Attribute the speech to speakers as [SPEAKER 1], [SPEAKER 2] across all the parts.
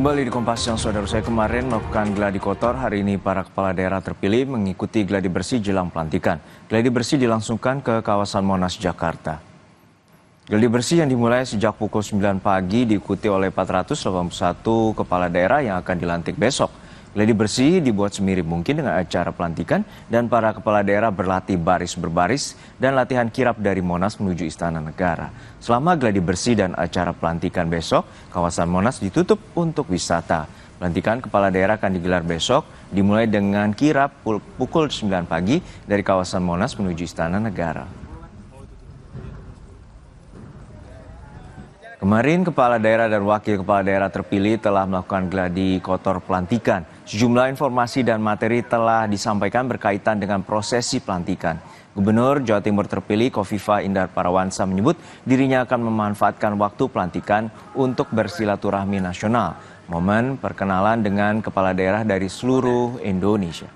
[SPEAKER 1] Kembali di Kompas Siang, saudara. Saya kemarin melakukan gladi kotor. Hari ini para kepala daerah terpilih mengikuti gladi bersih jelang pelantikan. Gladi bersih dilangsungkan ke kawasan Monas, Jakarta. Gladi bersih yang dimulai sejak pukul 9 pagi diikuti oleh 481 kepala daerah yang akan dilantik besok. Gladi bersih dibuat semirip mungkin dengan acara pelantikan dan para kepala daerah berlatih baris berbaris dan latihan kirap dari Monas menuju Istana Negara. Selama gladi bersih dan acara pelantikan besok, kawasan Monas ditutup untuk wisata. Pelantikan kepala daerah akan digelar besok, dimulai dengan kirap pukul 9 pagi dari kawasan Monas menuju Istana Negara. Kemarin, kepala daerah dan wakil kepala daerah terpilih telah melakukan gladi kotor pelantikan. Sejumlah informasi dan materi telah disampaikan berkaitan dengan prosesi pelantikan. Gubernur Jawa Timur terpilih Khofifah Indar Parawansa menyebut dirinya akan memanfaatkan waktu pelantikan untuk bersilaturahmi nasional. Momen perkenalan dengan kepala daerah dari seluruh Indonesia.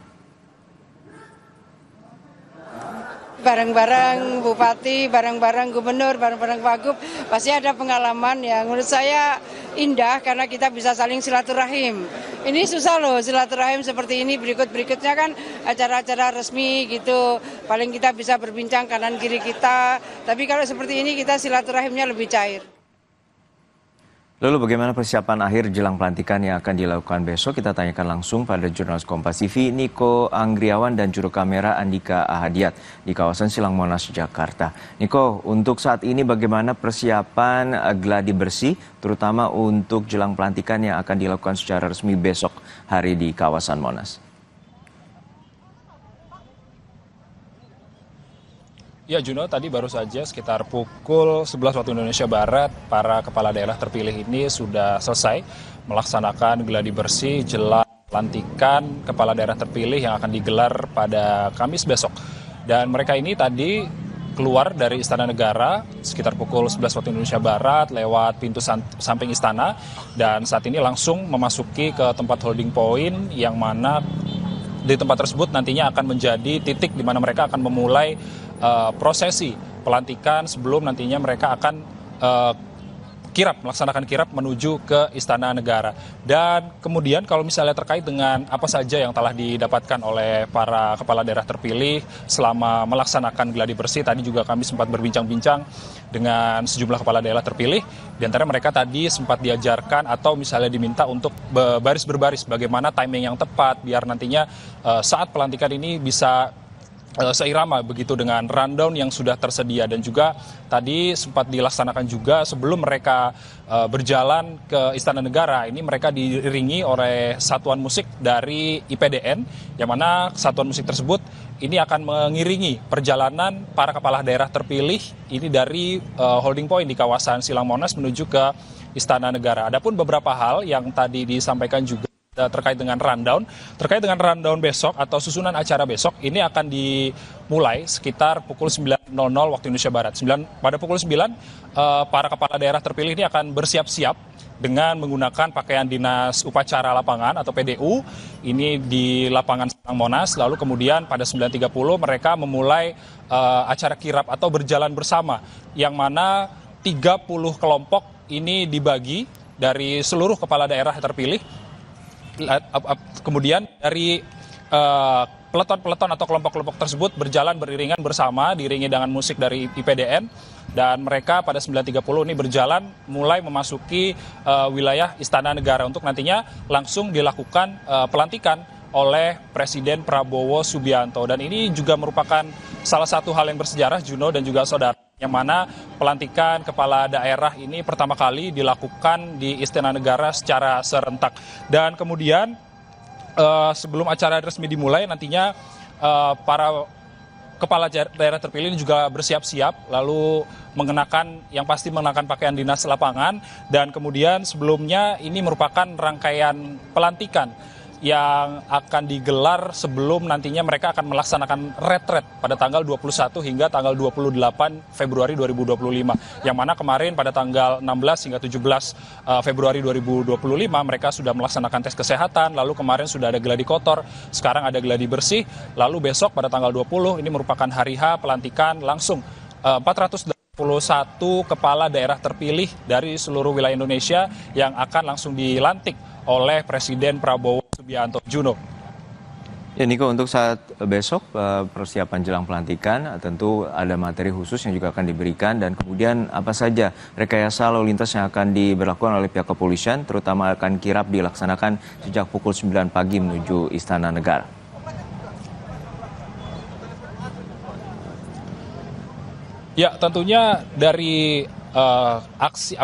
[SPEAKER 2] Bareng-bareng bupati, bareng-bareng gubernur, bareng-bareng wagub, pasti ada pengalaman yang menurut saya indah karena kita bisa saling silaturahim. Ini susah loh silaturahim seperti ini, berikutnya kan acara-acara resmi gitu, paling kita bisa berbincang kanan kiri kita, tapi kalau seperti ini kita silaturahimnya lebih cair.
[SPEAKER 1] Lalu bagaimana persiapan akhir jelang pelantikan yang akan dilakukan besok? Kita tanyakan langsung pada jurnalis Kompas TV Niko Anggriawan dan juru kamera Andika Ahadiat di kawasan Silang Monas, Jakarta. Niko, untuk saat ini bagaimana persiapan gladi bersih terutama untuk jelang pelantikan yang akan dilakukan secara resmi besok hari di kawasan Monas?
[SPEAKER 3] Ya Juno, tadi baru saja sekitar pukul 11 waktu Indonesia Barat, para kepala daerah terpilih ini sudah selesai melaksanakan gladi bersih jelang pelantikan kepala daerah terpilih yang akan digelar pada Kamis besok. Dan mereka ini tadi keluar dari Istana Negara sekitar pukul 11 waktu Indonesia Barat lewat pintu samping istana dan saat ini langsung memasuki ke tempat holding point yang mana di tempat tersebut nantinya akan menjadi titik di mana mereka akan memulai prosesi pelantikan sebelum nantinya mereka akan melaksanakan kirap menuju ke Istana Negara. Dan kemudian kalau misalnya terkait dengan apa saja yang telah didapatkan oleh para kepala daerah terpilih selama melaksanakan gladi bersih, tadi juga kami sempat berbincang-bincang dengan sejumlah kepala daerah terpilih. Di antara mereka tadi sempat diajarkan atau misalnya diminta untuk baris berbaris bagaimana timing yang tepat biar nantinya saat pelantikan ini bisa seirama begitu dengan rundown yang sudah tersedia. Dan juga tadi sempat dilaksanakan juga sebelum mereka berjalan ke Istana Negara, ini mereka diiringi oleh satuan musik dari IPDN yang mana satuan musik tersebut ini akan mengiringi perjalanan para kepala daerah terpilih ini dari holding point di kawasan Silang Monas menuju ke Istana Negara. Adapun beberapa hal yang tadi disampaikan juga terkait dengan rundown besok atau susunan acara besok ini akan dimulai sekitar pukul 9.00 waktu Indonesia Barat. Pada pukul 9 para kepala daerah terpilih ini akan bersiap-siap dengan menggunakan pakaian dinas upacara lapangan atau PDU ini di lapangan Silang Monas. Lalu kemudian pada 9.30 mereka memulai acara kirap atau berjalan bersama yang mana 30 kelompok ini dibagi dari seluruh kepala daerah terpilih. Kemudian dari peleton-peleton atau kelompok-kelompok tersebut berjalan beriringan bersama, diiringi dengan musik dari IPDN, dan mereka pada 9.30 ini berjalan mulai memasuki wilayah Istana Negara untuk nantinya langsung dilakukan pelantikan oleh Presiden Prabowo Subianto. Dan ini juga merupakan salah satu hal yang bersejarah, Juno dan juga saudara, yang mana pelantikan kepala daerah ini pertama kali dilakukan di Istana Negara secara serentak. Dan kemudian sebelum acara resmi dimulai nantinya para kepala daerah terpilih ini juga bersiap-siap lalu yang pasti mengenakan pakaian dinas lapangan. Dan kemudian sebelumnya ini merupakan rangkaian pelantikan yang akan digelar sebelum nantinya mereka akan melaksanakan retret pada tanggal 21 hingga tanggal 28 Februari 2025. Yang mana kemarin pada tanggal 16 hingga 17 Februari 2025 mereka sudah melaksanakan tes kesehatan, lalu kemarin sudah ada gladi kotor, sekarang ada gladi bersih, lalu besok pada tanggal 20 ini merupakan hari H pelantikan langsung 481 kepala daerah terpilih dari seluruh wilayah Indonesia yang akan langsung dilantik oleh Presiden Prabowo Subianto. Juno.
[SPEAKER 1] Ya Niko, untuk saat besok persiapan jelang pelantikan tentu ada materi khusus yang juga akan diberikan, dan kemudian apa saja rekayasa lalu lintas yang akan diberlakukan oleh pihak kepolisian, terutama akan kirap dilaksanakan sejak pukul 9 pagi menuju Istana Negara.
[SPEAKER 3] Ya, tentunya dari aksi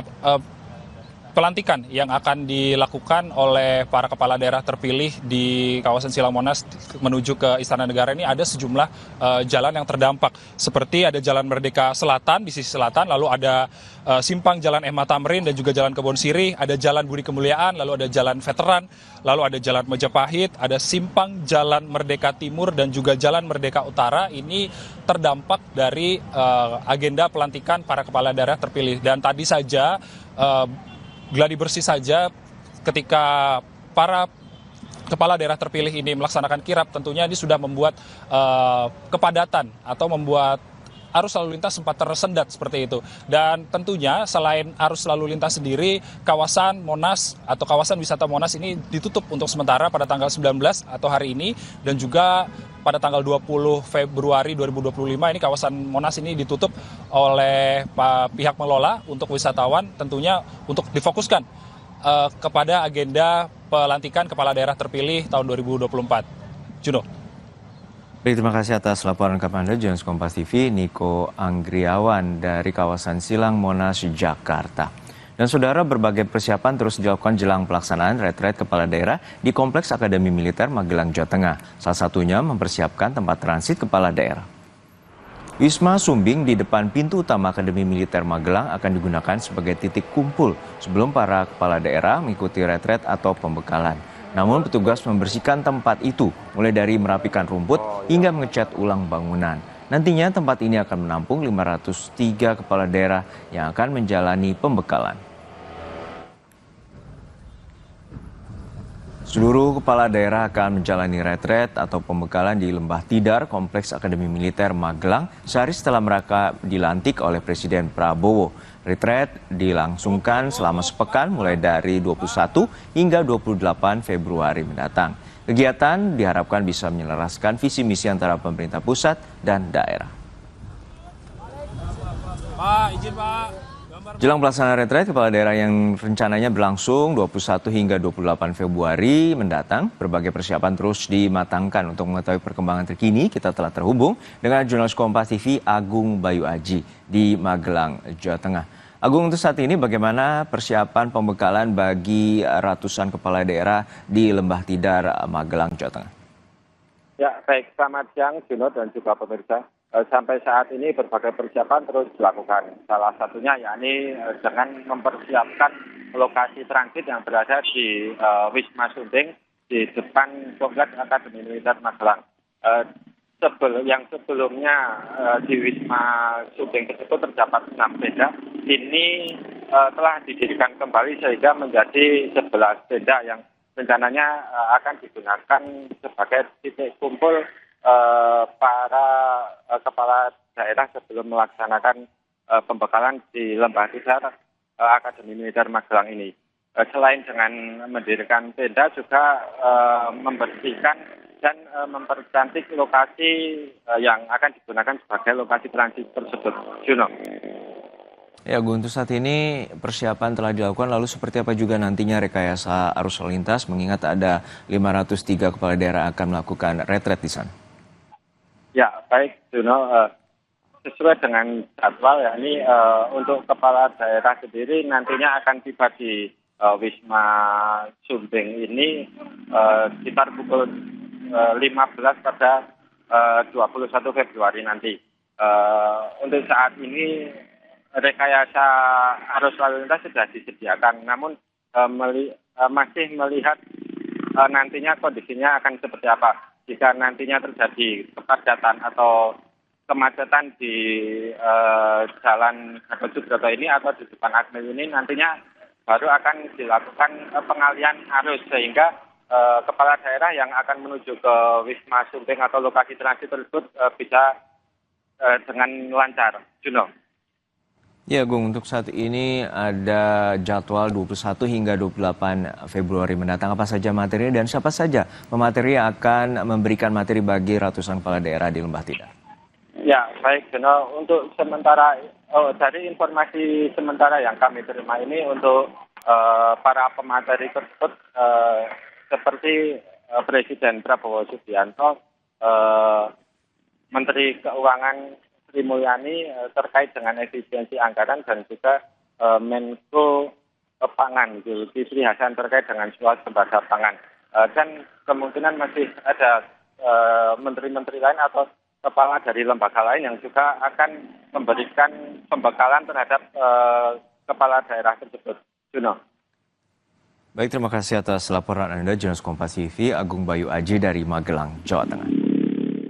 [SPEAKER 3] pelantikan yang akan dilakukan oleh para kepala daerah terpilih di kawasan Silang Monas menuju ke Istana Negara ini ada sejumlah jalan yang terdampak. Seperti ada Jalan Merdeka Selatan di sisi selatan, lalu ada simpang Jalan Mh Tamrin dan juga Jalan Kebon Sirih, ada Jalan Budi Kemuliaan, lalu ada Jalan Veteran, lalu ada Jalan Majapahit, ada simpang Jalan Merdeka Timur dan juga Jalan Merdeka Utara. Ini terdampak dari agenda pelantikan para kepala daerah terpilih. Dan tadi saja gladi bersih saja ketika para kepala daerah terpilih ini melaksanakan kirap, tentunya ini sudah membuat kepadatan atau membuat arus lalu lintas sempat tersendat seperti itu. Dan tentunya selain arus lalu lintas sendiri, kawasan Monas atau kawasan wisata Monas ini ditutup untuk sementara pada tanggal 19 atau hari ini, dan juga pada tanggal 20 Februari 2025 ini kawasan Monas ini ditutup oleh pihak pengelola untuk wisatawan, tentunya untuk difokuskan kepada agenda pelantikan kepala daerah terpilih tahun 2024. Juno.
[SPEAKER 1] Baik, terima kasih atas laporan Anda, Jurnalis Kompas TV, Niko Anggriawan dari kawasan Silang Monas, Jakarta. Dan saudara, berbagai persiapan terus dilakukan jelang pelaksanaan retret kepala daerah di Kompleks Akademi Militer Magelang, Jawa Tengah. Salah satunya mempersiapkan tempat transit kepala daerah. Wisma Sumbing di depan pintu utama Akademi Militer Magelang akan digunakan sebagai titik kumpul sebelum para kepala daerah mengikuti retret atau pembekalan. Namun petugas membersihkan tempat itu, mulai dari merapikan rumput hingga mengecat ulang bangunan. Nantinya tempat ini akan menampung 503 kepala daerah yang akan menjalani pembekalan. Seluruh kepala daerah akan menjalani retret atau pembekalan di Lembah Tidar, Kompleks Akademi Militer Magelang, sehari setelah mereka dilantik oleh Presiden Prabowo. Retret dilangsungkan selama sepekan mulai dari 21 hingga 28 Februari mendatang. Kegiatan diharapkan bisa menyelaraskan visi misi antara pemerintah pusat dan daerah.
[SPEAKER 3] Pak, izin Pak.
[SPEAKER 1] Jelang pelaksanaan retret kepala daerah yang rencananya berlangsung 21 hingga 28 Februari mendatang, berbagai persiapan terus dimatangkan. Untuk mengetahui perkembangan terkini, kita telah terhubung dengan jurnalis Kompas TV Agung Bayu Aji di Magelang, Jawa Tengah. Agung, untuk saat ini bagaimana persiapan pembekalan bagi ratusan kepala daerah di Lembah Tidar, Magelang, Jawa Tengah?
[SPEAKER 4] Ya, baik. Selamat siang, Juno dan juga pemirsa. Sampai saat ini berbagai persiapan terus dilakukan. Salah satunya yakni dengan mempersiapkan lokasi transit yang berada di Wisma Sumbing di depan Kompleks Akademi Militer Magelang. Yang sebelumnya di Wisma Sumbing tersebut terdapat 6 tenda, ini telah didirikan kembali sehingga menjadi 11 tenda yang rencananya akan digunakan sebagai titik kumpul para kepala daerah sebelum melaksanakan pembekalan di Lembah Tidar Akademi Militer Magelang ini. Selain dengan mendirikan tenda, juga membersihkan dan mempercantik lokasi yang akan digunakan sebagai lokasi transit tersebut. Juno.
[SPEAKER 1] Ya, Gun, untuk saat ini persiapan telah dilakukan, lalu seperti apa juga nantinya rekayasa arus lalu lintas, mengingat ada 503 kepala daerah akan melakukan retret di sana?
[SPEAKER 4] Ya, baik, Juno. Sesuai dengan jadwal, yakni untuk kepala daerah sendiri nantinya akan tiba di Wisma Sumbing ini sekitar pukul 15 pada 21 Februari nanti. Untuk saat ini rekayasa arus lalu lintas sudah disediakan, namun masih melihat nantinya kondisinya akan seperti apa. Jika nantinya terjadi kepadatan atau kemacetan di Jalan Gatot Subroto ini atau di depan Akmil ini, nantinya baru akan dilakukan pengalian arus sehingga kepala daerah yang akan menuju ke Wisma Sumbing atau lokasi transit tersebut bisa dengan lancar. Juno.
[SPEAKER 1] Ya, Gung, untuk saat ini ada jadwal 21 hingga 28 Februari mendatang. Apa saja materinya dan siapa saja pemateri yang akan memberikan materi bagi ratusan kepala daerah di Lembah Tidar?
[SPEAKER 4] Ya, baik, Jono. Untuk sementara, dari informasi sementara yang kami terima ini untuk para pemateri tersebut seperti Presiden Prabowo Subianto, Menteri Keuangan Sri Mulyani terkait dengan efisiensi anggaran dan juga Menko Pangan Zulkifli Hasan terkait dengan swasembada pangan. Dan kemungkinan masih ada menteri-menteri lain atau kepala dari lembaga lain yang juga akan memberikan pembekalan terhadap kepala daerah tersebut. Juno.
[SPEAKER 1] Baik, terima kasih atas laporan Anda, Jurnalis Kompas TV, Agung Bayu Aji dari Magelang, Jawa Tengah.